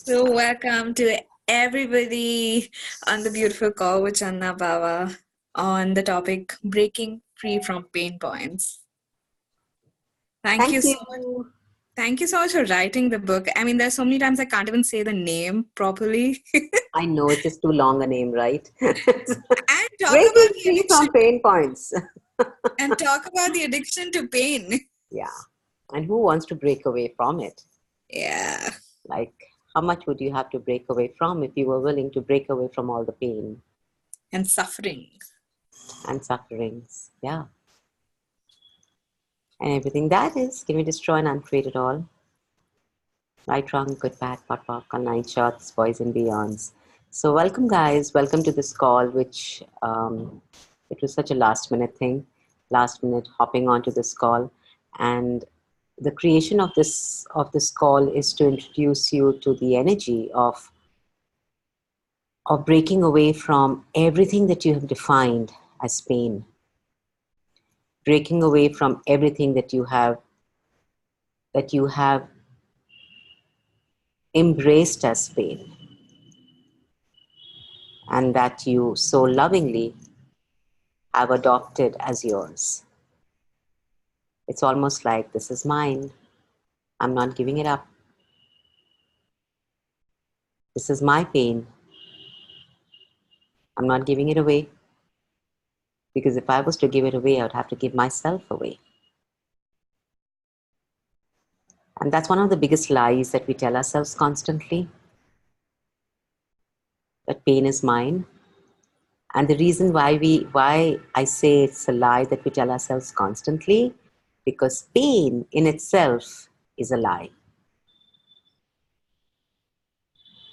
So welcome to everybody on the beautiful call with Channa Baba on the topic breaking free from pain points. Thank you Thank so much. you. Thank you so much for writing the book. I mean, there's so many times I can't even say the name properly. I know it's just too long a name, right? and talk Breaking about the free addiction from pain points. and talk about the addiction to pain. Yeah. And who wants to break away from it? Yeah. Like, how much would you have to break away from if you were willing to break away from all the pain And suffering. and sufferings? Yeah. And everything that is, can we destroy and uncreate it all? Right, wrong, good, bad, pot, pop, all nine shots, boys and beyonds. So welcome, guys. Welcome to this call, which it was such a last minute thing, last minute hopping onto this call. And the creation of this call is to introduce you to the energy of breaking away from everything that you have defined as pain, breaking away from everything that you have embraced as pain, and that you so lovingly have adopted as yours. It's almost like, this is mine. I'm not giving it up. This is my pain. I'm not giving it away. Because if I was to give it away, I would have to give myself away. And that's one of the biggest lies that we tell ourselves constantly, that pain is mine. And the reason why I say it's a lie that we tell ourselves constantly, because pain in itself is a lie.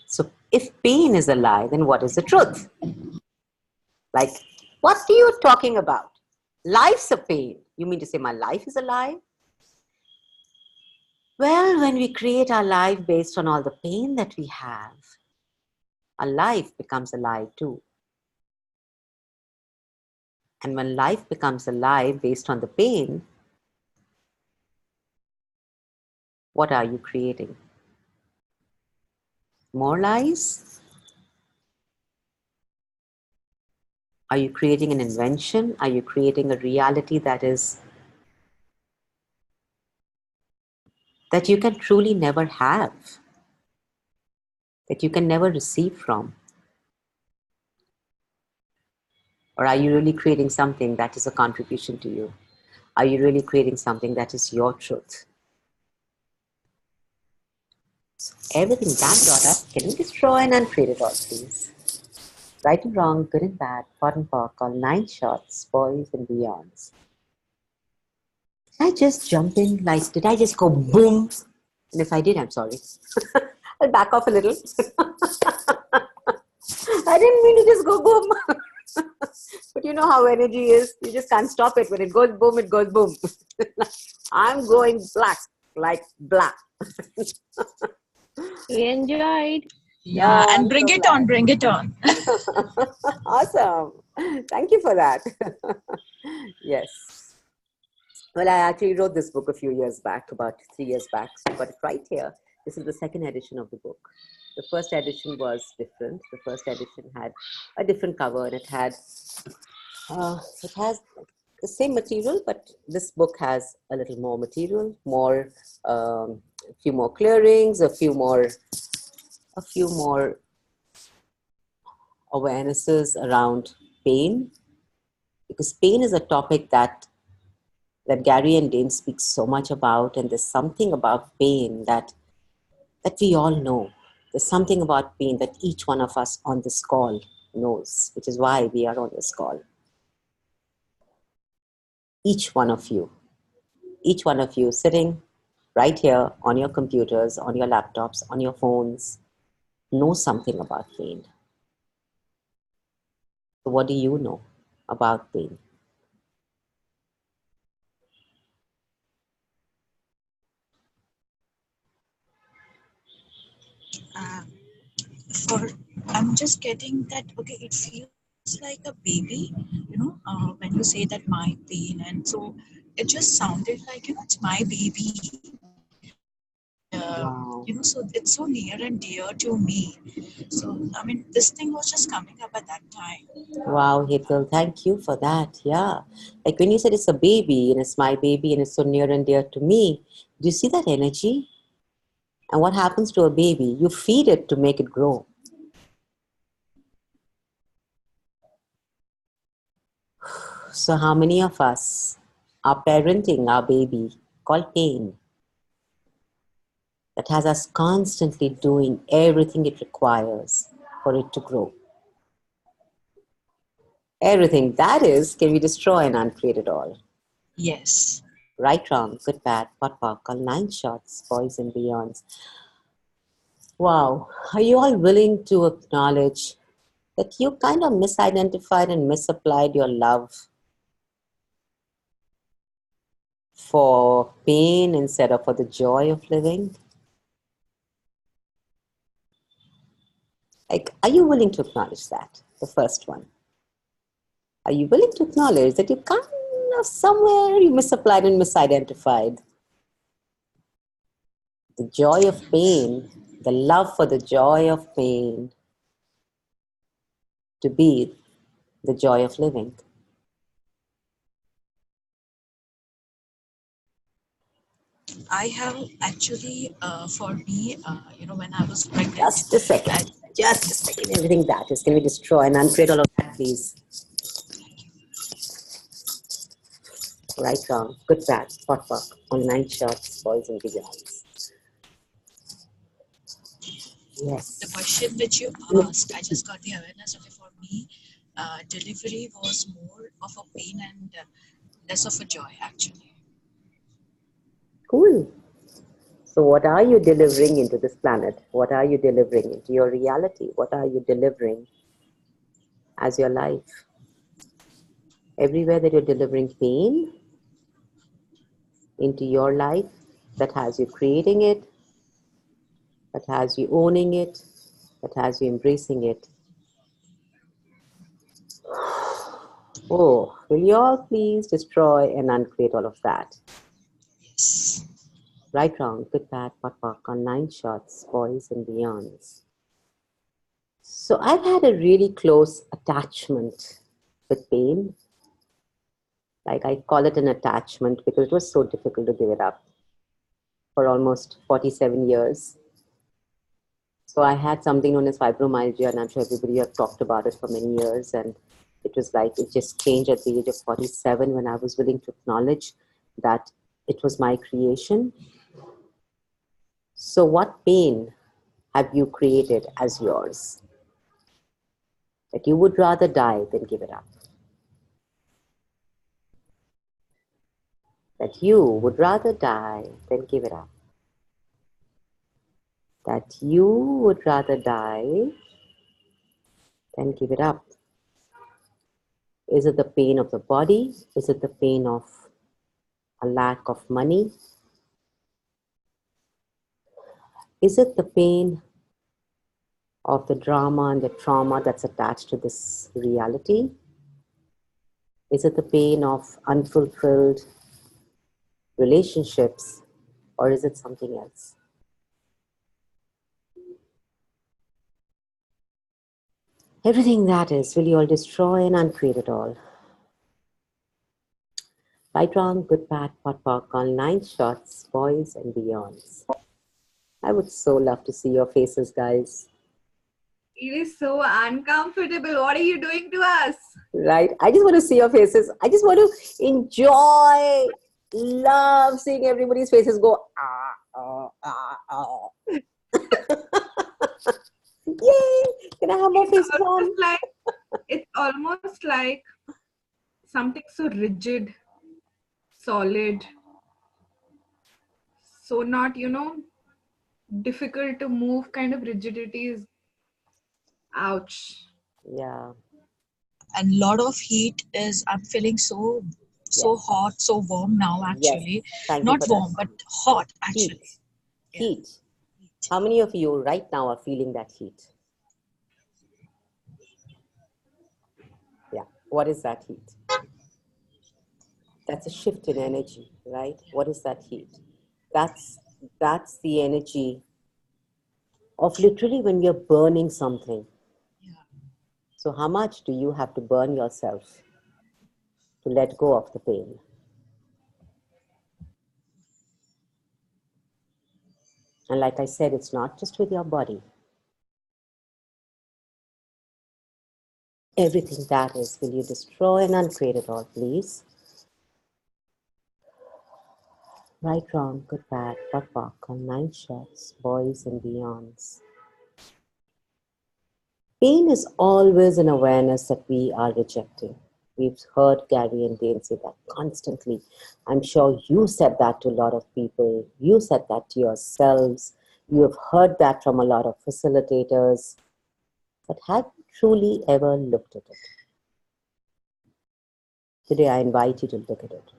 So if pain is a lie, then what is the truth? Like, what are you talking about? Life's a pain. You mean to say my life is a lie? Well, when we create our life based on all the pain that we have, our life becomes a lie too. And when life becomes a lie based on the pain, what are you creating? More lies? Are you creating an invention? Are you creating a reality that you can truly never have, that you can never receive from? Or are you really creating something that is a contribution to you? Are you really creating something that is your truth? So everything that brought up, can we destroy and uncreate it all, please? Right and wrong, good and bad, pot and pock, all nine shots, boys and beyonds. Did I just jump in? Like, did I just go boom? And if I did, I'm sorry. I'll back off a little. I didn't mean to just go boom. But you know how energy is. You just can't stop it. When it goes boom, it goes boom. I'm going black, like black. We enjoyed. Yeah, Oh, and I'm bring so it glad. on, bring it on. Awesome. Thank you for that. Yes. Well, I actually wrote this book a few years back, about 3 years back. So I've got it right here. This is the second edition of the book. The first edition was different. The first edition had a different cover, and it has the same material, but this book has a little more material, a few more clearings, a few more awarenesses around pain, because pain is a topic that Gary and Dane speak so much about, and there's something about pain that we all know. There's something about pain that each one of us on this call knows, which is why we are on this call. Each one of you sitting right here on your computers, on your laptops, on your phones, knows something about pain. So what do you know about pain? I'm just getting that, okay, it feels like a baby, when you say that my pain. And so it just sounded like, it's my baby. Wow. you know, so it's so near and dear to me. So I mean, this thing was just coming up at that time. Wow, Hital, thank you for that. Yeah. Like when you said it's a baby and it's my baby and it's so near and dear to me, do you see that energy? And what happens to a baby? You feed it to make it grow. So how many of us are parenting our baby called pain that has us constantly doing everything it requires for it to grow? Everything that is, can we destroy and uncreate it all? Yes. Right, wrong, good, bad, pot, pock, all 9 shots, boys and beyonds. Wow. Are you all willing to acknowledge that you kind of misidentified and misapplied your love for pain instead of for the joy of living? Like, are you willing to acknowledge that? The first one. Are you willing to acknowledge that you kind of somewhere you misapplied and misidentified the joy of pain, the love for the joy of pain to be the joy of living? I have actually, for me, you know, when I was pregnant, Just a second. Just a second. Everything that is, can we destroy and uncreate all of that, please? Right, wrong, good, bad, pot, pock, on 9 shots, boys and beyonds. the Yes. question which you asked, I just got the awareness. Okay, for me, delivery was more of a pain and less of a joy, actually. Cool. So what are you delivering into this planet? What are you delivering into your reality? What are you delivering as your life? Everywhere that you're delivering pain into your life, that has you creating it, that has you owning it, that has you embracing it. Oh, will you all please destroy and uncreate all of that? Yes. Right, wrong, good, bad, pot, pock, on 9 shots, boys and beyonds. So I've had a really close attachment with pain. Like I call it an attachment because it was so difficult to give it up for almost 47 years. So I had something known as fibromyalgia, and I'm sure everybody have talked about it for many years. And it was like it just changed at the age of 47 when I was willing to acknowledge that it was my creation. So what pain have you created as yours that you would rather die than give it up? That you would rather die than give it up? That you would rather die than give it up? Is it the pain of the body? Is it the pain of a lack of money? Is it the pain of the drama and the trauma that's attached to this reality? Is it the pain of unfulfilled relationships, or is it something else? Everything that is, will you all destroy and uncreate it all? Right, wrong, good, bad, pot, pock, on 9 shots, boys and beyonds. I would so love to see your faces, guys. It is so uncomfortable. What are you doing to us? Right? I just want to see your faces. I just want to enjoy, love seeing everybody's faces go, ah, ah, ah, ah. Yay! Can I have more faces on? It's almost like something so rigid, solid, so not, difficult to move kind of rigidity is ouch. Yeah. And lot of heat is, I'm feeling so Yes. hot, so warm now, Yes. actually. Thank you Not for that. warm, but hot, Heat. actually. Yeah. Heat. How many of you right now are feeling that heat? Yeah. What is that heat? That's a shift in energy, right? What is that heat? That's the energy of literally when you're burning something. Yeah. So how much do you have to burn yourself to let go of the pain? And like I said, it's not just with your body. Everything that is, will you destroy and uncreate it all, please? Right, wrong, good, bad, buck, on 9 shots, boys and beyonds. Pain is always an awareness that we are rejecting. We've heard Gary and Dane say that constantly. I'm sure you said that to a lot of people. You said that to yourselves. You have heard that from a lot of facilitators. But have you truly ever looked at it? Today, I invite you to look at it.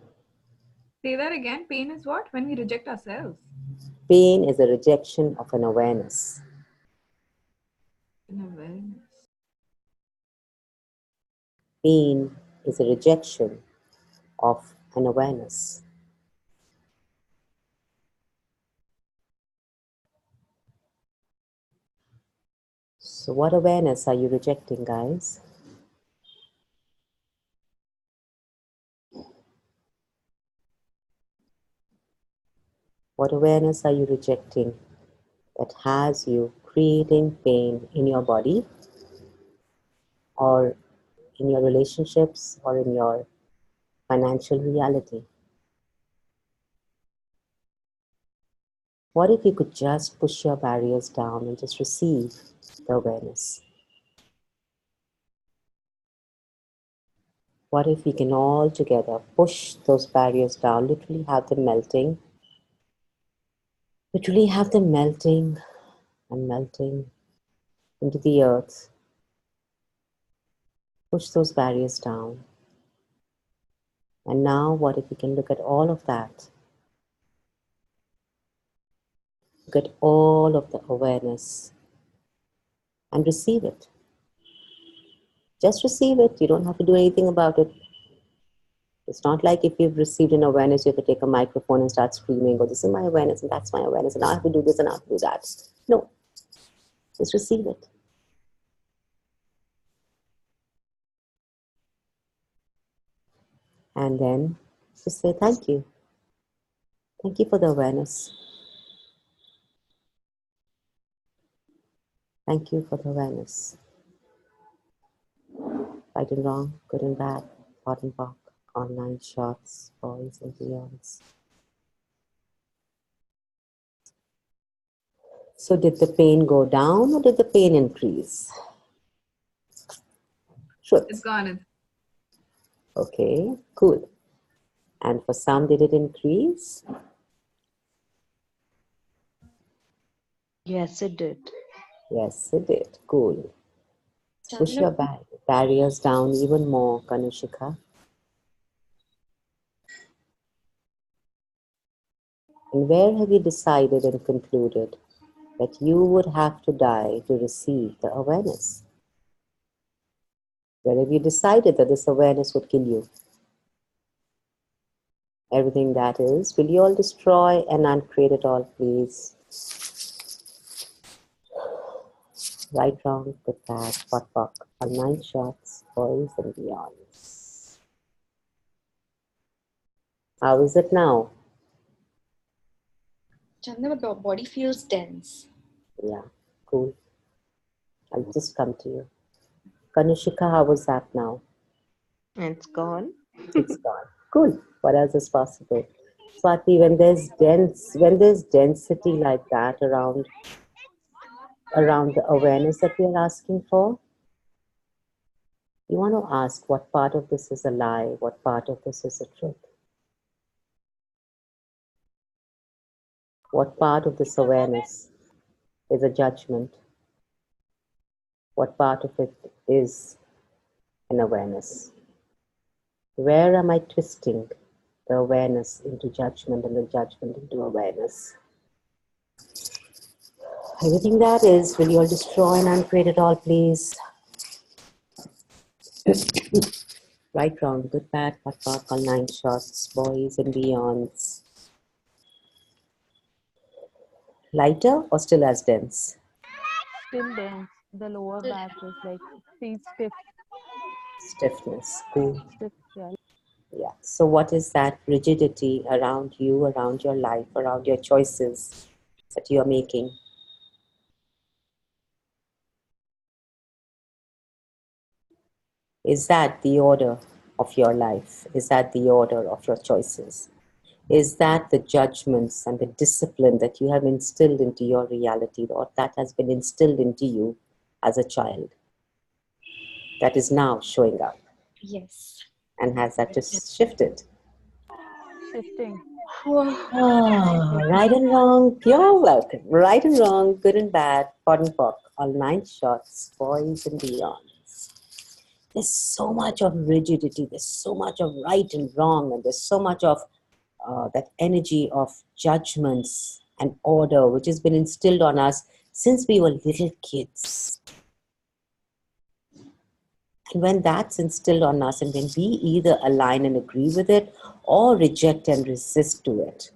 Say that again. Pain is what? When we reject ourselves. Pain is a rejection of an awareness. An awareness. Pain is a rejection of an awareness. So what awareness are you rejecting, guys? What awareness are you rejecting that has you creating pain in your body or in your relationships or in your financial reality? What if you could just push your barriers down and just receive the awareness? What if we can all together push those barriers down, literally have them melting, and melting into the earth. Push those barriers down. And now what if we can look at all of that? Look at all of the awareness and receive it. Just receive it. You don't have to do anything about it. It's not like if you've received an awareness, you have to take a microphone and start screaming, oh, this is my awareness and that's my awareness and I have to do this and I have to do that. No, just receive it. And then just say thank you. Thank you for the awareness. Thank you for the awareness. Right and wrong, good and bad, hot and pop, online shots, boys and beyonds. So did the pain go down or did the pain increase? Truth. It's gone. Okay, cool. And for some, did it increase? Yes, it did. Yes, it did. Cool. Push your barriers down even more, Kanushika. And where have you decided and concluded that you would have to die to receive the awareness? Where have you decided that this awareness would kill you? Everything that is, will you all destroy and uncreate it all, please? Right, wrong, good, bad, pot, pock, all 9 shots, boys and beyonds. How is it now? Chandra, my body feels tense. Yeah, cool. I'll just come to you. Kanushika, how was that now? It's gone. It's gone. Cool. What else is possible? Swati, when there's density like that around the awareness that we are asking for, you want to ask what part of this is a lie, what part of this is a truth. What part of this awareness is a judgment? What part of it is an awareness? Where am I twisting the awareness into judgment and the judgment into awareness? Everything that is, will you all destroy and uncreate it all, please? Right, wrong, good, bad, hot, pop, all 9 shots, boys and beyonds. Lighter or still as dense? still dense. The lower back is like feels stiff. Stiffness. Cool. Stiff, yeah. Yeah. So what is that rigidity around you, around your life, around your choices that you are making? Is that the order of your life? Is that the order of your choices? Is that the judgments and the discipline that you have instilled into your reality, or that has been instilled into you as a child, that is now showing up? Yes. And has that just shifted? Shifting. Right and wrong, you're welcome. Right and wrong, good and bad, pot and pock, all 9 shots, boys and beyonds. There's so much of rigidity, there's so much of right and wrong, and there's so much of that energy of judgments and order which has been instilled on us since we were little kids. And when that's instilled on us, and when we either align and agree with it or reject and resist to it,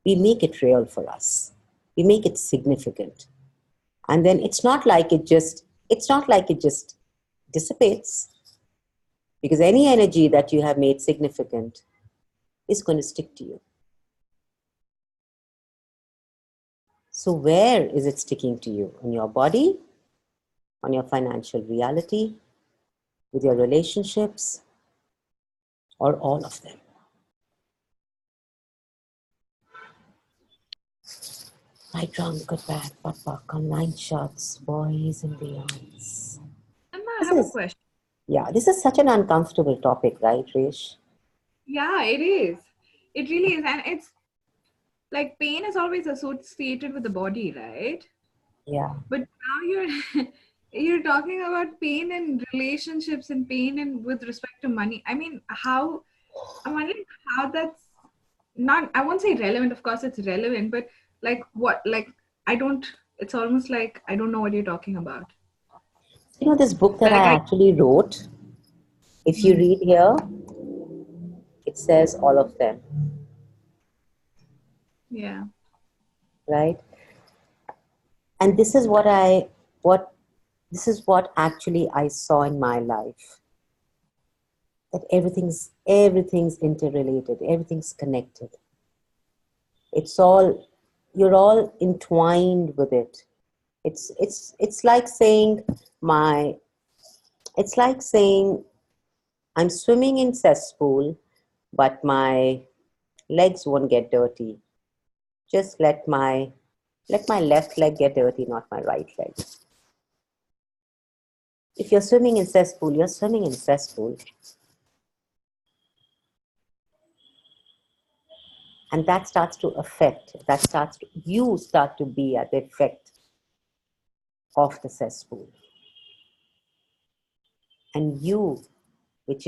we make it real for us. We make it significant. And then it's not like it just dissipates, because any energy that you have made significant is going to stick to you. So where is it sticking to you? In your body, on your financial reality, with your relationships, or all of them? Right, wrong, good, bad, pot, pock, on 9 shots, boys and beyonds. I have a question. Yeah, this is such an uncomfortable topic, right, Rish? Yeah, it is. It really is. And it's like pain is always associated with the body, right? Yeah. But now you're you're talking about pain in relationships and pain in with respect to money. I mean, how I'm wondering how that's not, I won't say relevant, of course it's relevant, but like what, like I don't, it's almost like I don't know what you're talking about. You know, this book that Like I actually wrote, if you read here, it says all of them, yeah. right? And this is what actually I saw in my life. That everything's interrelated, everything's connected. It's all, you're all entwined with it. It's like saying it's like saying I'm swimming in cesspool, but my legs won't get dirty. Just let my left leg get dirty, not my right leg. If you're swimming in cesspool, you're swimming in cesspool. And that starts to affect, you start to be at the effect of the cesspool. And you, which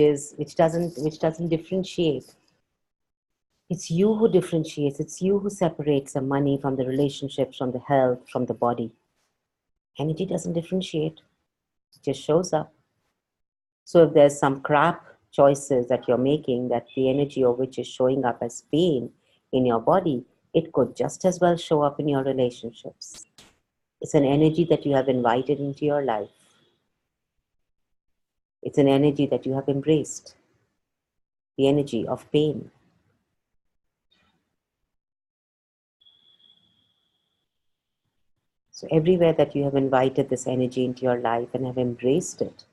doesn't differentiate. It's you who differentiates. It's you who separates the money from the relationships, from the health, from the body. Energy doesn't differentiate. It just shows up. So if there's some crap choices that you're making, that the energy of which is showing up as pain in your body, it could just as well show up in your relationships. It's an energy that you have invited into your life. It's an energy that you have embraced. The energy of pain. So everywhere that you have invited this energy into your life and have embraced it,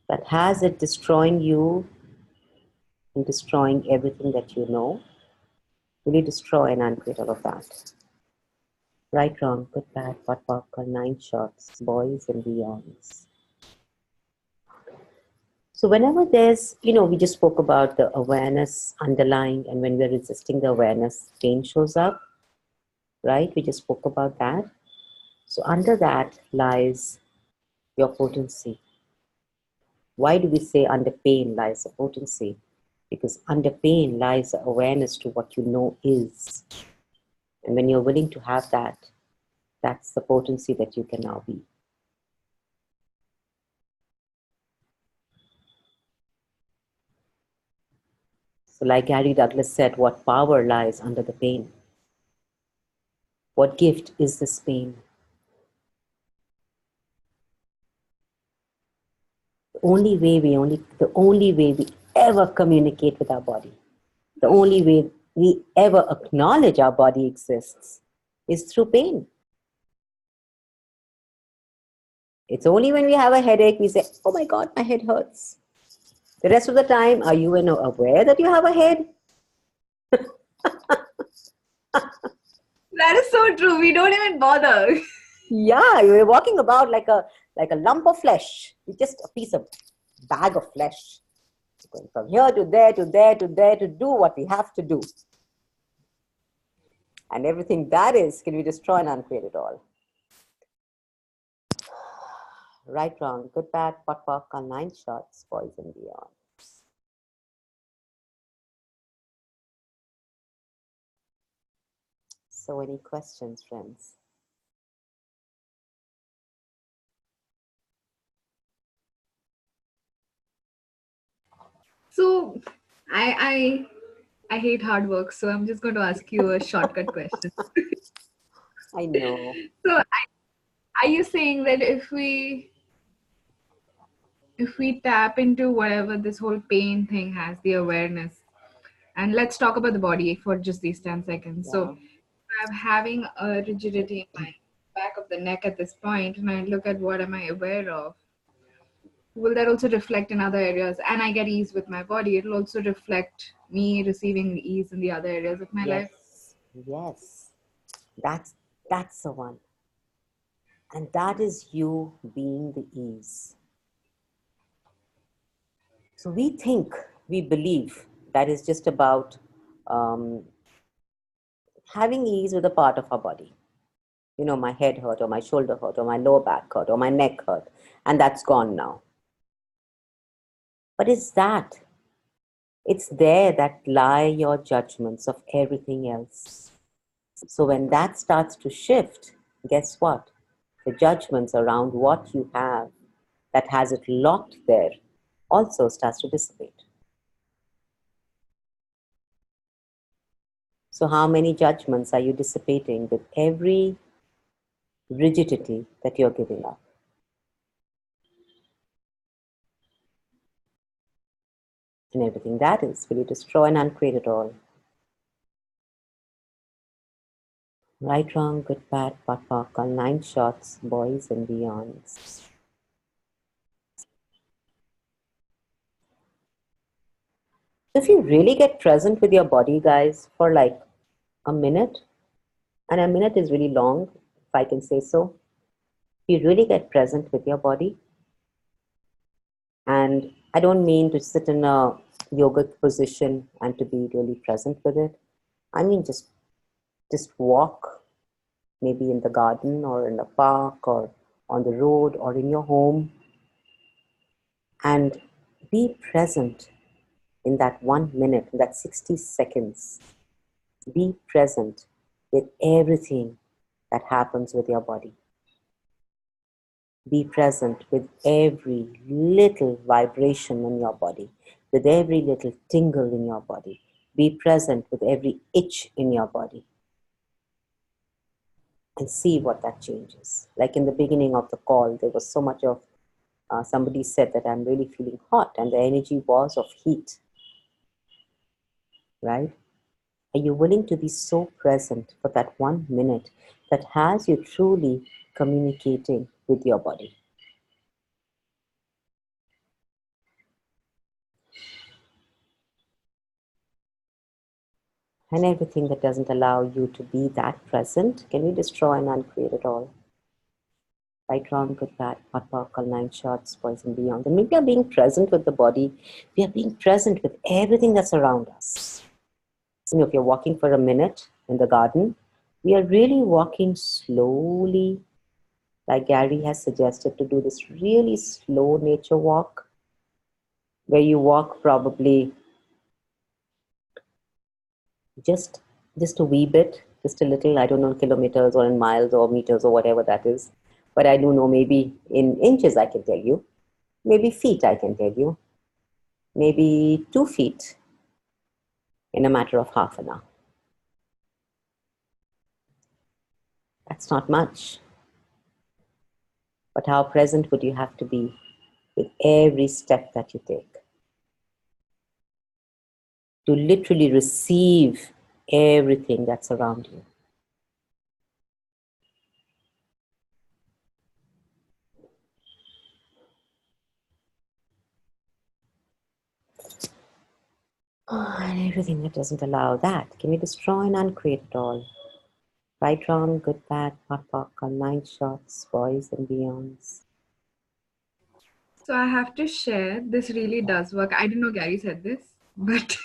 that has it destroying you and destroying everything that you know, will you destroy and uncreate all of that? Right, wrong, good, bad, pot, popcorn, 9 shots, boys and beyonds. So whenever there's, we just spoke about the awareness underlying, and when we're resisting the awareness, pain shows up, right? We just spoke about that. So under that lies your potency. Why do we say under pain lies a potency? Because under pain lies the awareness to what you know is. And when you're willing to have that, that's the potency that you can now be. So like Gary Douglas said, what power lies under the pain? What gift is this pain? The only way we ever communicate with our body, the only way we ever acknowledge our body exists is through pain. It's only when we have a headache we say, oh my God, my head hurts. The rest of the time, are you aware that you have a head? That is so true. We don't even bother. Yeah, you're walking about like a lump of flesh. It's just a piece of bag of flesh. Going from here to there to there to there to do what we have to do. And everything that is, can we destroy and uncreate it all? Right, wrong, good, bad, pot, pock, 9 shots, boys and beyond. So any questions, friends? So I hate hard work, so I'm just going to ask you a shortcut question. I know. So are you saying that if we tap into whatever this whole pain thing has, the awareness, and let's talk about the body for just these 10 seconds. Yeah. So I'm having a rigidity in my back of the neck at this point, and I look at what am I aware of. Will that also reflect in other areas? And I get ease with my body. It'll also reflect me receiving ease in the other areas of my life. Yes. That's the one. And that is you being the ease. So we believe that is just about having ease with a part of our body. My head hurt, or my shoulder hurt, or my lower back hurt, or my neck hurt, and that's gone now. But it's there that lie your judgments of everything else. So when that starts to shift, guess what? The judgments around what you have that has it locked there also starts to dissipate. So how many judgments are you dissipating with every rigidity that you're giving up? And everything that is, will you destroy and uncreate it all? Right, wrong, good, bad, pot, pock, 9 shots, boys and beyonds. If you really get present with your body, guys, for like a minute, and a minute is really long, if I can say so, you really get present with your body. And I don't mean to sit in a yoga position and to be really present with it. I mean just walk, maybe in the garden or in the park or on the road or in your home, and be present in that 1 minute, in that 60 seconds. Be present with everything that happens with your body. Be present with every little vibration in your body, with every little tingle in your body. Be present with every itch in your body. And see what that changes. Like in the beginning of the call, there was so much of, somebody said that I'm really feeling hot, and the energy was of heat, right? Are you willing to be so present for that 1 minute that has you truly communicating with your body? And everything that doesn't allow you to be that present, can we destroy and uncreate it all? Right, wrong, good, bad, hot, pock, 9 shots, boys and beyond. And maybe we are being present with the body. We are being present with everything that's around us. If you're walking for a minute in the garden, we are really walking slowly, like Gary has suggested, to do this really slow nature walk, where you walk probably just a wee bit, just a little, I don't know, kilometers or in miles or meters or whatever that is. But I do know maybe in inches I can tell you, maybe feet I can tell you, maybe 2 feet in a matter of half an hour. That's not much. But how present would you have to be with every step that you take? To literally receive everything that's around you. And everything that doesn't allow that, can we destroy and uncreate it all? Right, wrong, good, bad, POC, all 9 shots, boys and beyonds. So I have to share, this really does work. I didn't know Gary said this, but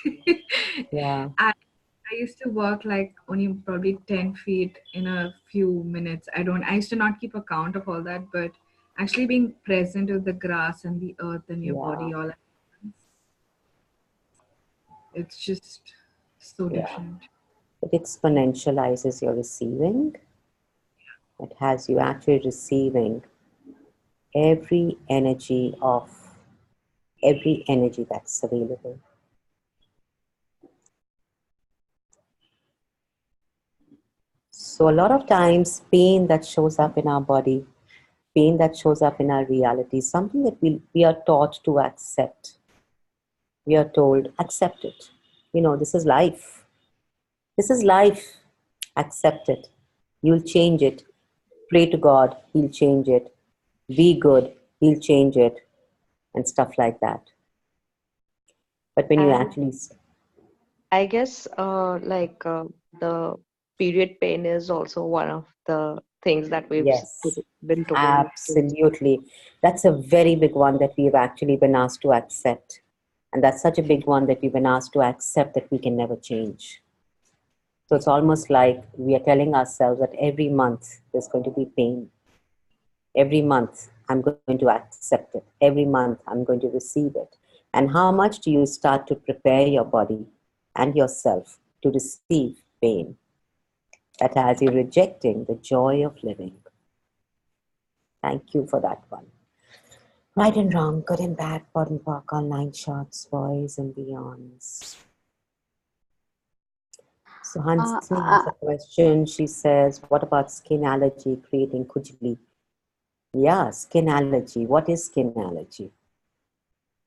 Yeah, I used to walk like only probably 10 feet in a few minutes. I used to not keep account of all that, but actually being present with the grass and the earth and your yeah, body all at once, it's just so yeah. different. It exponentializes your receiving. It has you actually receiving every energy that's available. So a lot of times pain that shows up in our body, pain that shows up in our reality is something that we are taught to accept. We are told, accept it. This is life. This is life. Accept it. You'll change it. Pray to God, He'll change it. Be good, He'll change it, and stuff like that. But when you And actually, I guess the period pain is also one of the things that yes, been told to. absolutely. That's a very big one that we've actually been asked to accept. And that's such a big one that we've been asked to accept that we can never change. So it's almost like we are telling ourselves that every month there's going to be pain. Every month I'm going to accept it. Every month I'm going to receive it. And how much do you start to prepare your body and yourself to receive pain that has you rejecting the joy of living? Thank you for that one. Right and wrong, good and bad, pot and pock, all 9 shots, boys and beyonds. So Hansini has a question. She says, what about skin allergy creating khujli? Yeah, skin allergy. What is skin allergy?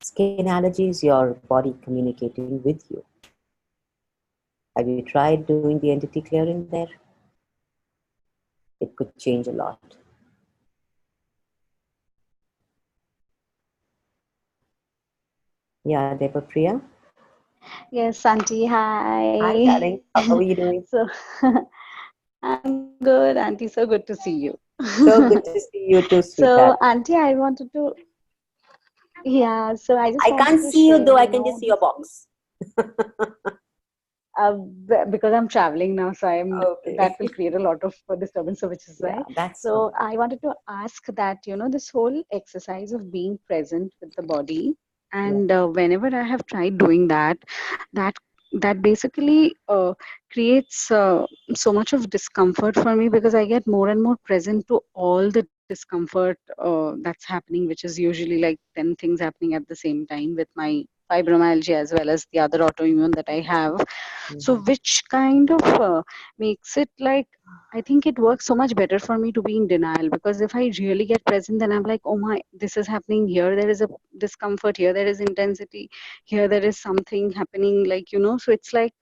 Skin allergy is your body communicating with you. Have you tried doing the entity clearing there? It could change a lot. Yeah, Devapriya? Yes, Auntie, Hi, hi. darling. How are you doing? So I'm good, Auntie. So good to see you. So good to see you too, So, sweetheart. Auntie, I wanted to, yeah, so I just I wanted can't to see you share, though. I can just see this your box. because I'm traveling now, so that Okay. will create a lot of disturbance, so which is Yeah, why. that's So fine. I wanted to ask that, this whole exercise of being present with the body, Yeah. and whenever I have tried doing that, that that basically creates so much of discomfort for me because I get more and more present to all the discomfort that's happening, which is usually like 10 things happening at the same time with my fibromyalgia as well as the other autoimmune that I have. So, Mm-hmm. which kind of makes it like, I think it works so much better for me to be in denial because if I really get present, then I'm like, oh my, this is happening here. There is a discomfort here. There is intensity here. There is something happening, like, so it's like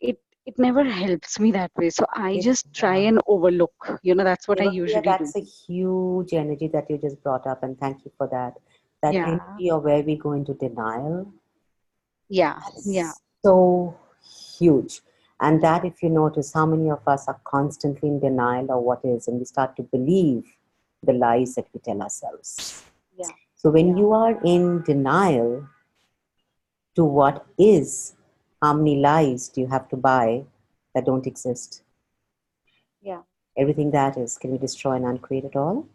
it never helps me that way. So I It, just try and overlook. That's what I Devapriya, usually do. that's a huge energy that you just brought up, and thank you for that. That Yeah, energy of where we go into denial, yeah, yeah, that's so huge. And that, if you notice, how many of us are constantly in denial of what is, and we start to believe the lies that we tell ourselves. yeah, So when yeah, you are in denial to what is, how many lies do you have to buy that don't exist? yeah, Everything that is, can we destroy and uncreate it all?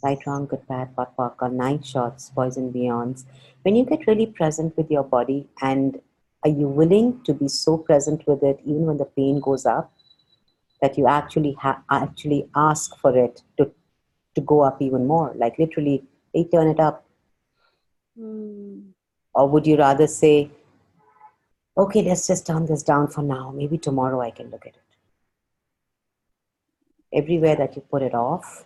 Right, yes, wrong, good, bad, pot, pock, or 9 shots, poison beyonds. When you get really present with your body, and are you willing to be so present with it, even when the pain goes up, that you actually ask for it to go up even more? Like literally, hey, turn it up. mm, Or would you rather say, okay, let's just turn this down for now. Maybe tomorrow I can look at it. everywhere that you put it off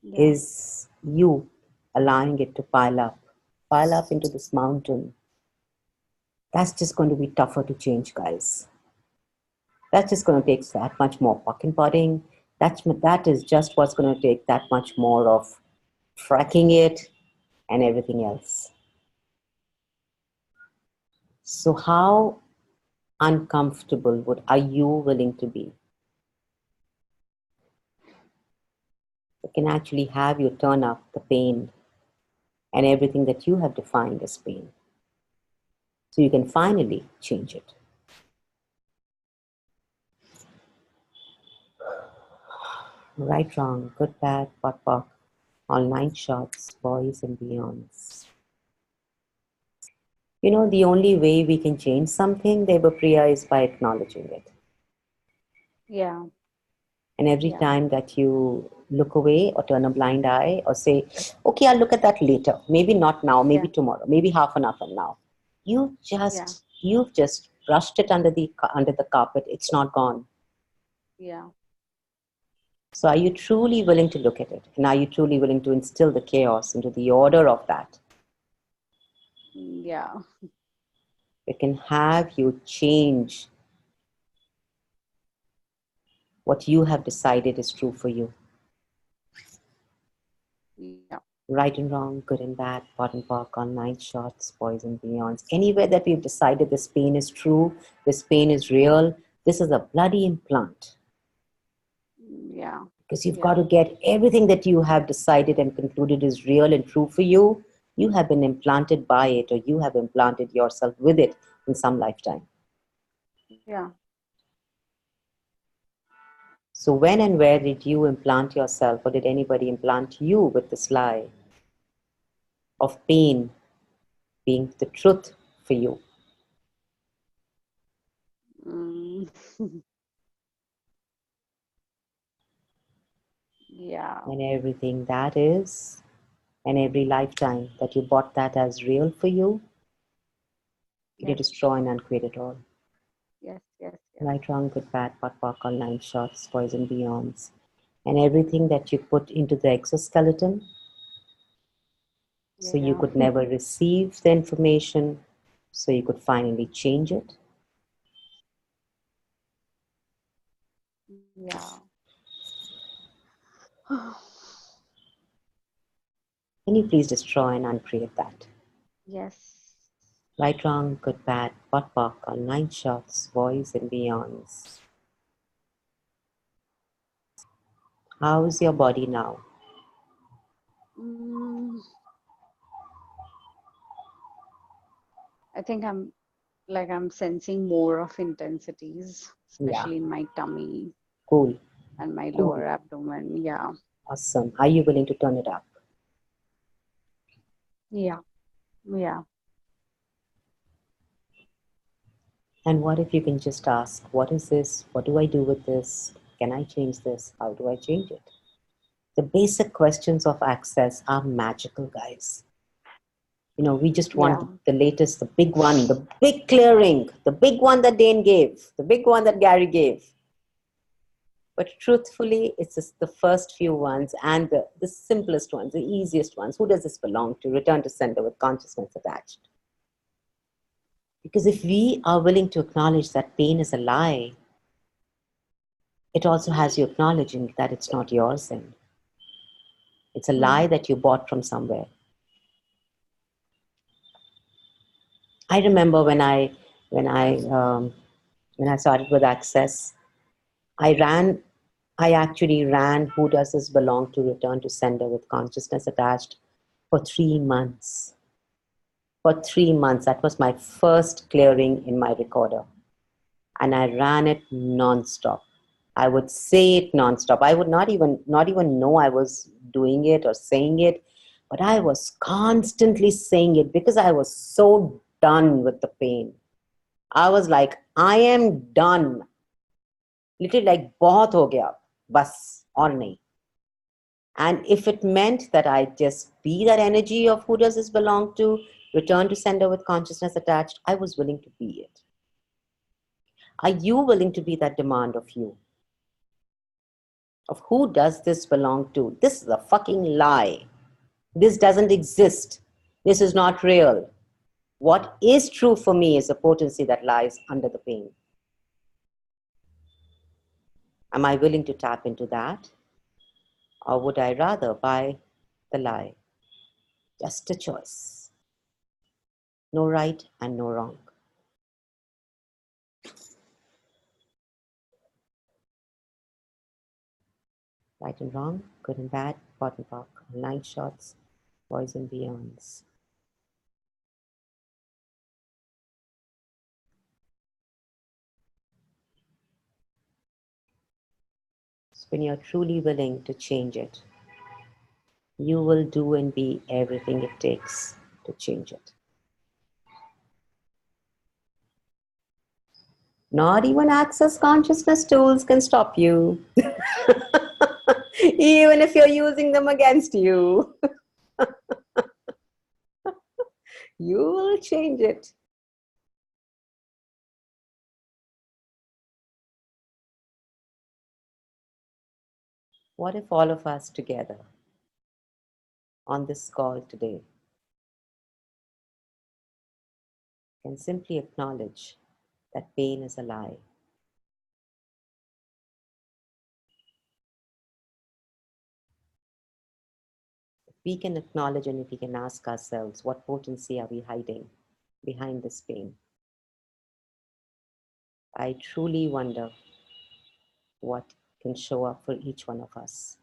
Yeah. is you allowing it to pile up into this mountain. That's just going to be tougher to change, guys. That's just going to take that much more fucking potting. That is just what's going to take that much more of fracking it and everything else. So how uncomfortable are you willing to be? It can actually have you turn up the pain and everything that you have defined as pain. So you can finally change it. Right, wrong, good, bad, pot, pot, all 9 shots, boys and beyonds. You know, the only way we can change something, Devapriya, is by acknowledging it. Yeah. And every Yeah. time that you look away or turn a blind eye or say, okay, I'll look at that later. Maybe not now, maybe Yeah. tomorrow, maybe half an hour from now. You've just brushed it under the carpet. It's not gone. Yeah. So are you truly willing to look at it? And are you truly willing to instill the chaos into the order of that? Yeah. It can have you change what you have decided is true for you. Yeah. Right and wrong, good and bad, pot and pock, all 9 shots, boys and beyonds. Anywhere that we've decided this pain is true, this pain is real, this is a bloody implant. Yeah. Because you've got to get everything that you have decided and concluded is real and true for you. You have been implanted by it, or you have implanted yourself with it in some lifetime. Yeah. So when and where did you implant yourself, or did anybody implant you with this lie of pain being the truth for you? Mm. Yeah. And everything that is, and every lifetime that you bought that as real for you, you Yes. destroy and uncreate it all. Yes. Yes. Yes. Right, wrong, good, bad, pot, pock, all 9 shots, boys and beyonds. And everything that you put into the exoskeleton, so you Yeah. could never receive the information, so you could finally change it. Yeah. Can you please destroy and uncreate that? Yes. Right, wrong, good, bad, pot, pock, all 9 shots, boys and beyonds. How's your body now? Mm. I think I'm sensing more of intensities, Yeah, especially in my tummy cool, and my cool, lower abdomen. Yeah. awesome. Are you willing to turn it up? Yeah. Yeah. And what if you can just ask, what is this? What do I do with this? Can I change this? How do I change it? The basic questions of access are magical, guys. You know, we just Yeah. want the latest, the big one, the big clearing, the big one that Dane gave, the big one that Gary gave. But truthfully, it's just the first few ones and the simplest ones, the easiest ones. Who does this belong to? Return to sender with consciousness attached. Because if we are willing to acknowledge that pain is a lie, it also has you acknowledging that it's not your sin. It's a lie that you bought from somewhere. I remember when I started with Access, I actually ran Who Does This Belong to Return to Sender with Consciousness Attached for 3 months. For 3 months, that was my first clearing in my recorder. And I ran it non-stop. I would say it non-stop. I would not even know I was doing it or saying it, but I was constantly saying it because I was so done with the pain. I was like, I am done. Literally like, बहुत हो गया, बस और नहीं. And if it meant that I just be that energy of who does this belong to, return to sender with consciousness attached, I was willing to be it. Are you willing to be that demand of you? of who does this belong to. This is a fucking lie. This doesn't exist. This is not real. What is true for me is the potency that lies under the pain. Am I willing to tap into that? Or would I rather buy the lie? Just a choice. No right and no wrong. Right and wrong, good and bad, pot and pock, line shots, boys and beyonds. So when you're truly willing to change it, you will do and be everything it takes to change it. Not even access consciousness tools can stop you, even if you're using them against you. You will change it. What if all of us together on this call today can simply acknowledge that pain is a lie? If we can acknowledge and if we can ask ourselves, what potency are we hiding behind this pain? I truly wonder what can show up for each one of us.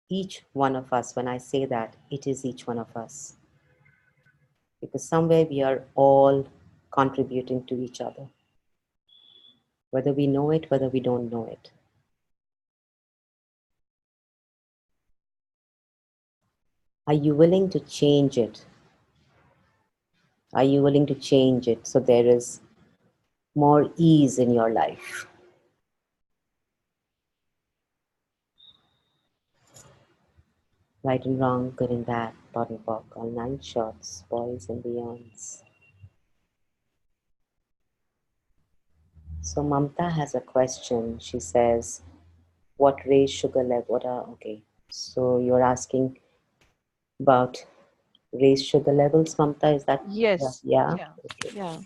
Each one of us, when I say that, it is each one of us. Because somewhere we are all contributing to each other. Whether we know it, whether we don't know it. Are you willing to change it? Are you willing to change it so there is more ease in your life? Right and wrong, good and bad, pot and pock, all 9 shots, boys and beyonds. So Mamta has a question. She says, what raise sugar level? Okay. So you're asking about raised sugar levels, Mamta, is that? Yes. Yeah. Yeah. Okay. Yeah.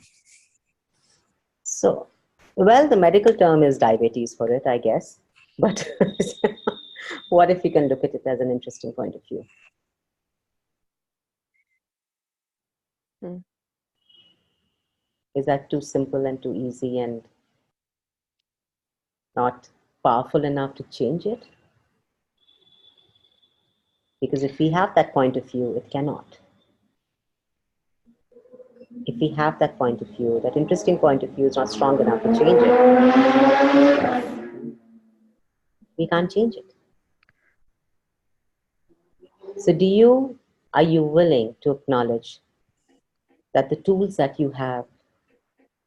So, well, the medical term is diabetes for it, I guess. But what if you can look at it as an interesting point of view? Hmm. Is that too simple and too easy and not powerful enough to change it? Because if we have that point of view, it cannot. If we have that point of view, that interesting point of view is not strong enough to change it, we can't change it. So are you willing to acknowledge that the tools that you have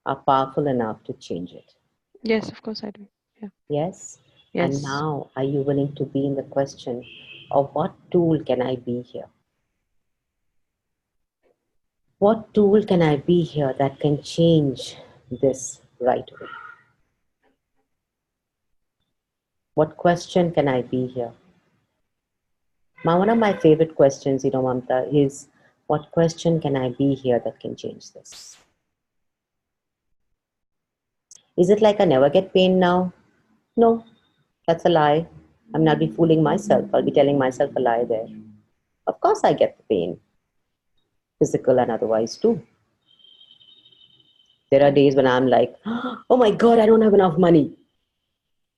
are powerful enough to change it? Yes, of course I do. Yeah. Yes? Yes. And now, are you willing to be in the question of what tool can I be here? What tool can I be here that can change this right away? What question can I be here? One of my favorite questions, Mamta, is what question can I be here that can change this? Is it like I never get pain now? No, that's a lie. I'm not be fooling myself. I'll be telling myself a lie there. Of course I get the pain, physical and otherwise too. There are days when I'm like, oh my God, I don't have enough money.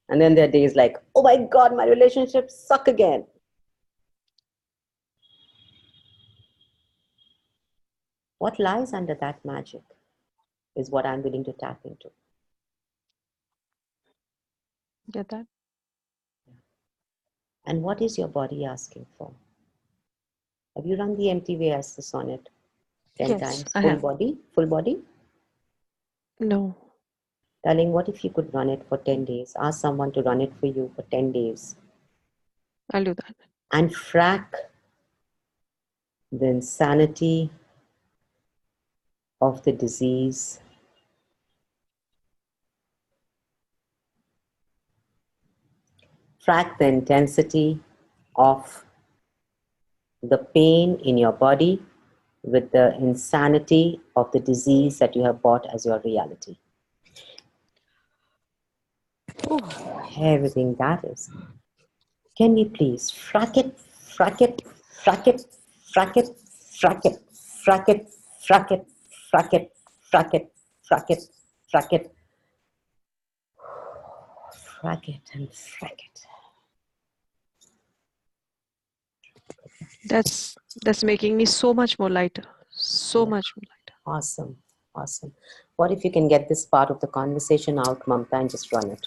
And then there are days like, oh my God, my relationships suck again. What lies under that magic is what I'm willing to tap into. Get that? And what is your body asking for? Have you run the empty way axis on it 10 Yes, times? I Full have. body? Full body? No. Darling, what if you could run it for 10 days? Ask someone to run it for you for 10 days. I'll do that. And frack the insanity of the disease Track the intensity of the pain in your body with the insanity of the disease that you have bought as your reality. Everything that is. Can we please frack it, frack it, frack it, frack it, frack it, frack it, frack it, frack it, frack it, frack it, frack it, frack it, and frack it. That's making me so much more lighter. So Yeah. much more lighter. Awesome, awesome. What if you can get this part of the conversation out, Mamta, and just run it?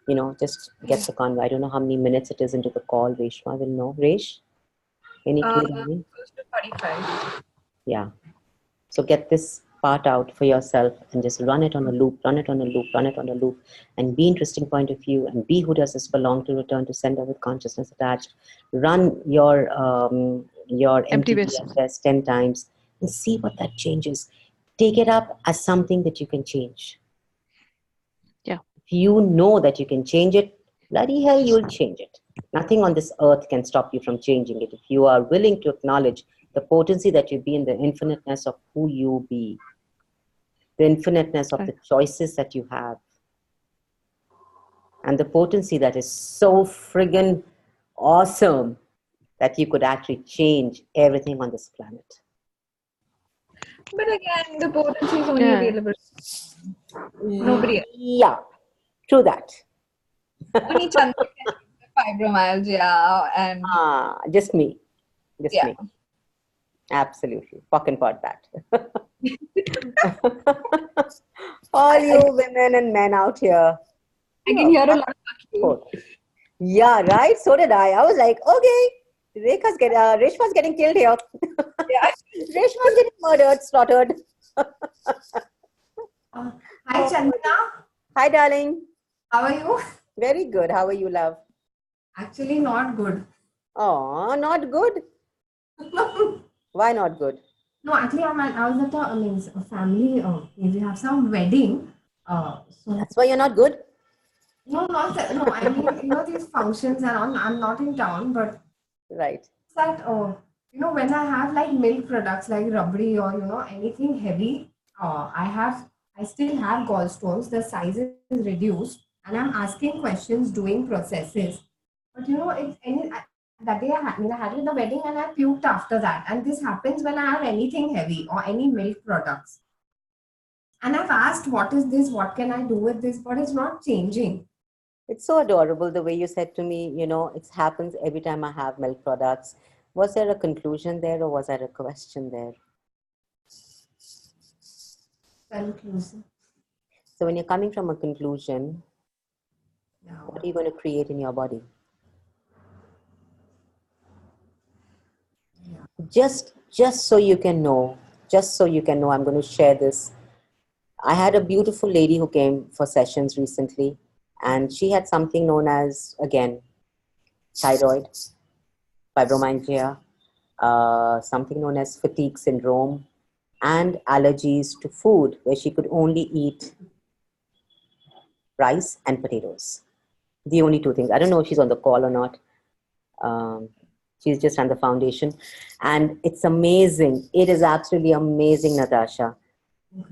You know, just get the con. I don't know how many minutes it is into the call. Reshma will know. Resh, any clue, darling? Close to 45. Yeah. So get this part out for yourself and just run it on a loop, run it on a loop, run it on a loop, and be interesting point of view, and be who does this belong to, return to sender with consciousness attached. Run your Empty MTBF vessel. test 10 times and see what that changes. Take it up as something that you can change. Yeah. If you know that you can change it, bloody hell, you'll change it. Nothing on this earth can stop you from changing it. If you are willing to acknowledge the potency that you be in the infiniteness of who you be, the infiniteness of the choices that you have, and the potency that is so friggin' awesome that you could actually change everything on this planet. But again, the potency is only available. Nobody else. Yeah, true that. Only Chandra can do the fibromyalgia and just me. Just yeah. me. Absolutely. Pock and pot that. All you women and men out here. I can hear a lot of you. Yeah, right? So did I. I was like, okay, Reshma's getting killed here. Yeah. Reshma's getting murdered, slaughtered. Hi, Chandana. Hi, darling. How are you? Very good. How are you, love? Actually, not good. Oh, not good? Why not good? No, actually, I was at a family. We have some wedding. So That's why you're not good? no, not that. No, I mean, these functions and all. I'm not in town, but right. That when I have like milk products like rabdi or anything heavy, I still have gallstones. The size is reduced, and I'm asking questions, doing processes. But that day I had it in the wedding and I puked after that. And this happens when I have anything heavy or any milk products. And I've asked, what is this? What can I do with this? But it's not changing. It's so adorable the way you said to me, it happens every time I have milk products. Was there a conclusion there or was there a question there? Conclusion. So when you're coming from a conclusion, what are you going to create in your body? Just so you can know, I'm going to share this. I had a beautiful lady who came for sessions recently, and she had something known as, again, thyroid, fibromyalgia, something known as fatigue syndrome, and allergies to food, where she could only eat rice and potatoes. The only two things. I don't know if she's on the call or not. She's just on the foundation. And it's amazing. It is absolutely amazing, Natasha.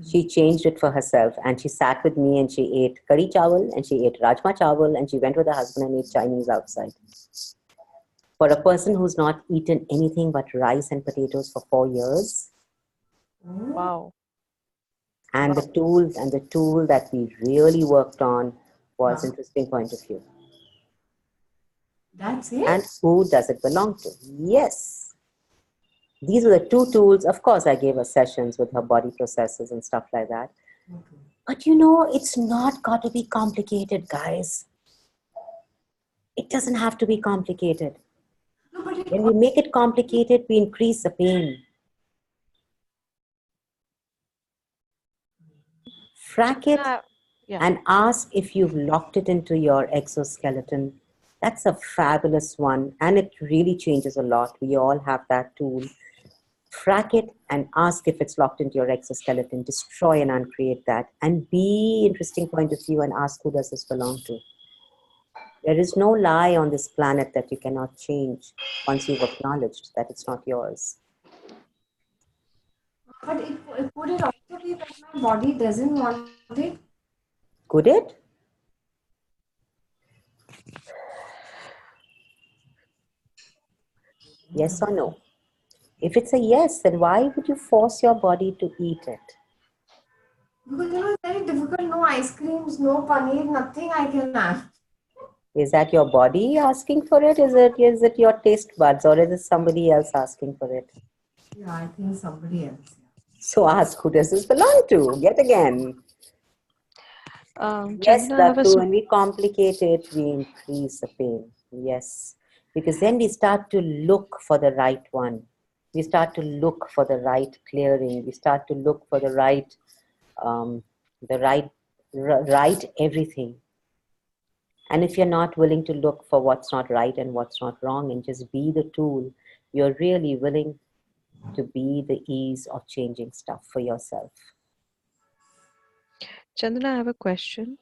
She changed it for herself, and she sat with me and she ate curry chawal and she ate rajma chawal and she went with her husband and ate Chinese outside. For a person who's not eaten anything but rice and potatoes for 4 years. Wow. And the tool that we really worked on was interesting point of view. That's it? And who does it belong to? Yes. These are the two tools. Of course, I gave her sessions with her body processes and stuff like that. Okay. But it's not got to be complicated, guys. It doesn't have to be complicated. No, but When we make it complicated, we increase the pain. Frack it and ask if you've locked it into your exoskeleton. That's a fabulous one, and it really changes a lot. We all have that tool. Frack it and ask if it's locked into your exoskeleton. Destroy and uncreate that. And be interesting point of view and ask who does this belong to. There is no lie on this planet that you cannot change once you've acknowledged that it's not yours. But could it also be that my body doesn't want it? Could it? Yes or no? If it's a yes, then why would you force your body to eat it? Because it's very difficult. No ice creams, no paneer, nothing I can have. Is that your body asking for it? Is it your taste buds, or is it somebody else asking for it? Yeah, I think somebody else. So ask, who does this belong to? Yet again. Yes, Chandana, I have Latu, when we complicate it, we increase the pain. Yes. Because then we start to look for the right one. We start to look for the right clearing. We start to look for the right, um, right everything. And if you're not willing to look for what's not right and what's not wrong and just be the tool, you're really willing to be the ease of changing stuff for yourself. Chandana, I have a question.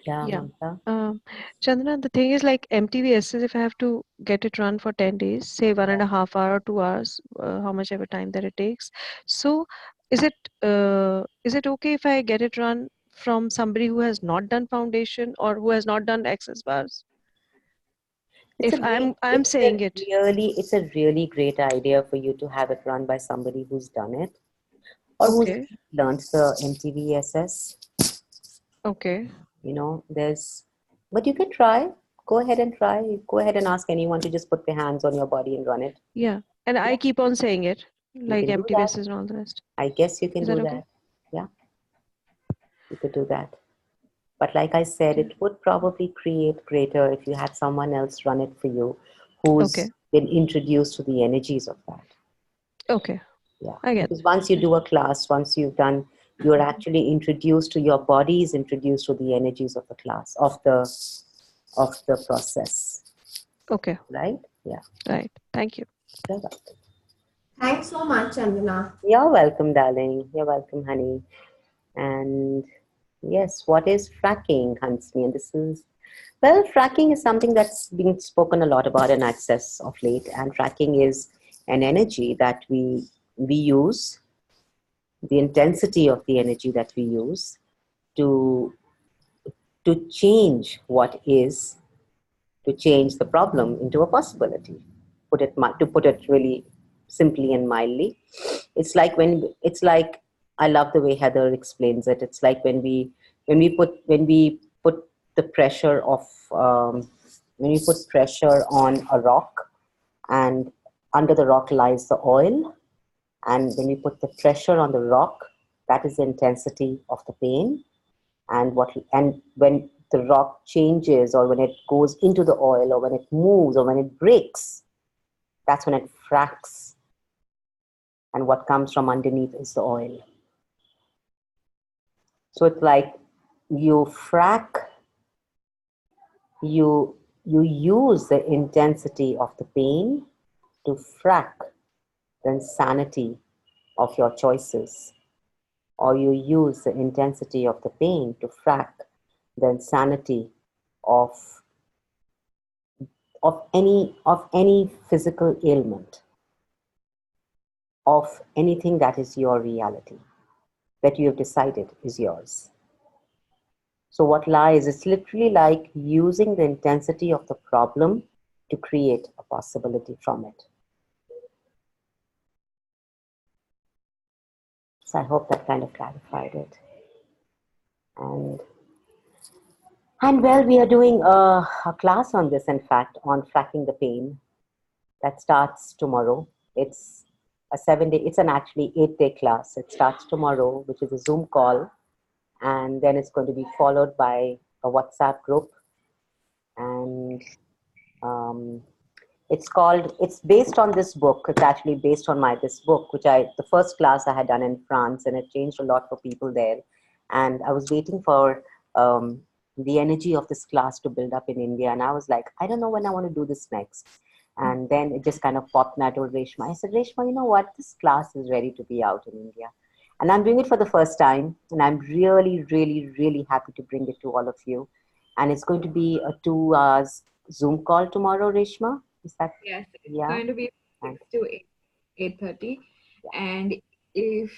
Yeah, Yeah. Mamta? Chandana, the thing is like MTVSs, if I have to get it run for 10 days, say 1.5 hour or 2 hours, how much ever time that it takes. So is it okay if I get it run from somebody who has not done foundation or who has not done access bars? It's If I'm saying it. it's a really great idea for you to have it run by somebody who's done it or who's Okay. learned the MTVSS. Okay. You know, but you can try. Go ahead and try. Go ahead and ask anyone to just put their hands on your body and run it. Yeah. And I keep on saying it, like can do MTVSs that. and all the rest. I guess you can Is do that that. okay? Yeah, you could do that. But like I said, Okay. it would probably create greater if you had someone else run it for you who's Okay. been introduced to the energies of that. Okay. Yeah, I get because once you do a class, once you've done, you're actually introduced to, your body is introduced to the energies of the class, of the process. Okay. Right? Yeah. Right. Thank you. You're welcome. Thanks so much, Chandana. You're welcome, darling. You're welcome, honey. And yes, what is fracking, Hansni? And this is, well, fracking is something that's been spoken a lot about in Access of late. And fracking is an energy that we use, the intensity of the energy that we use to change what is, to change the problem into a possibility. To put it really simply and mildly, it's like I love the way Heather explains it. It's like when we put the pressure of when we put pressure on a rock, and under the rock lies the oil, and when we put the pressure on the rock, that is the intensity of the pain. And when the rock changes, or when it goes into the oil, or when it moves, or when it breaks, that's when it fracks, and what comes from underneath is the oil. So it's like you frack, you use the intensity of the pain to frack the insanity of your choices, or you use the intensity of the pain to frack the insanity of any physical ailment, of anything that is your reality, that you have decided is yours. So what lies, it's literally like using the intensity of the problem to create a possibility from it. So I hope that kind of clarified it. And well, we are doing a class on this, in fact, on fracking the pain. That starts tomorrow. It's a 7-day, it's an actually 8-day class. It starts tomorrow, which is a Zoom call. And then it's going to be followed by a WhatsApp group. And it's based on this book. It's actually based on this book, the first class I had done in France, and it changed a lot for people there. And I was waiting for the energy of this class to build up in India. And I was like, I don't know when I want to do this next. And then it just kind of popped, and I told Reshma, I said, Reshma, you know what? This class is ready to be out in India. And I'm doing it for the first time. And I'm really, really, really happy to bring it to all of you. And it's going to be a 2 hours Zoom call tomorrow, Reshma? Is that? Yes, it's Yeah. going to be 6 to 8:30. And if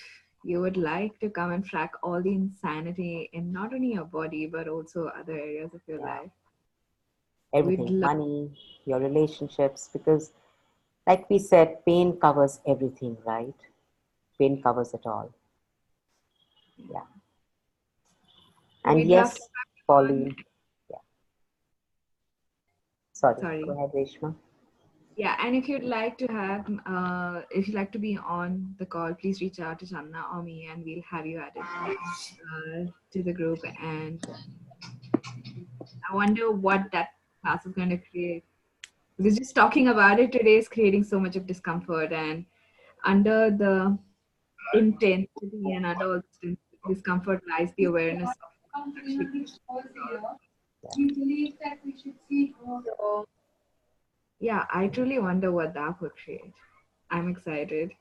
you would like to come and track all the insanity in not only your body, but also other areas of your life. Everything, money, your relationships, because like we said, pain covers everything, right? Pain covers it all. Yeah. And We'd love yes, to have you Pauline. Yeah. Sorry. Go ahead, Reshma. Yeah, and if you'd like to have, if you'd like to be on the call, please reach out to Channa or me, and we'll have you added to the group. And I wonder what that class is going to create. Because just talking about it today is creating so much of discomfort, and under the intensity and under all this discomfort lies the awareness of actually. So, yeah, I truly wonder what that would create. I'm excited.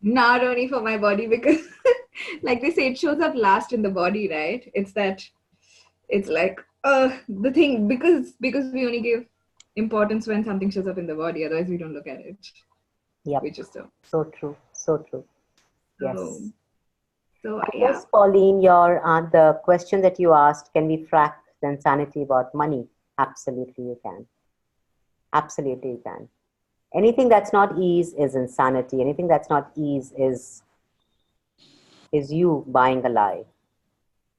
Not only for my body, because like they say, it shows up last in the body, right? It's like the thing, because we only give importance when something shows up in the body, otherwise we don't look at it. Yep. We just don't. So true. So true. Yes. So And yeah. yes, Pauline, your the question that you asked, can we frack the insanity about money? Absolutely, you can. Absolutely, you can. Anything that's not ease is insanity. Anything that's not ease is you buying a lie.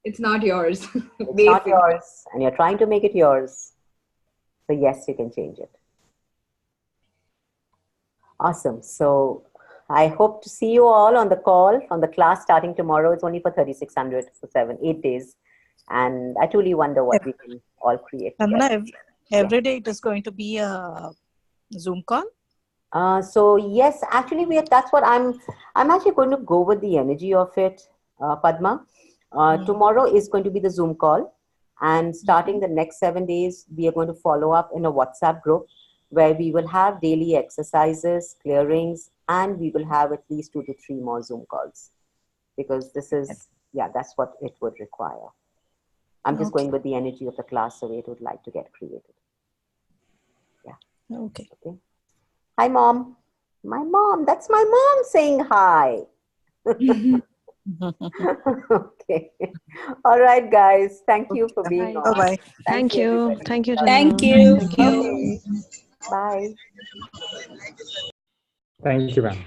It's not yours. It's not yours, and you're trying to make it yours. So yes, you can change it. Awesome. So I hope to see you all on the call, on the class starting tomorrow. It's only for 3,600 for 8 days. And I truly wonder what we can all create together. Every day it is going to be a Zoom call? So yes, actually that's what I'm actually going to go with the energy of it, Padma. Tomorrow is going to be the Zoom call, and starting the next 7 days, we are going to follow up in a WhatsApp group where we will have daily exercises, clearings, and we will have at least 2 to 3 more Zoom calls, because this is, that's what it would require. I'm just going with the energy of the class, the way it would like to get created. Yeah. Okay. Hi, Mom. My mom. That's my mom saying hi. Okay. All right, guys. Thank you for being on. Bye-bye. Thank you. Everybody. Thank you, Thank Channa. you. Thank you. Bye. Thank you, ma'am.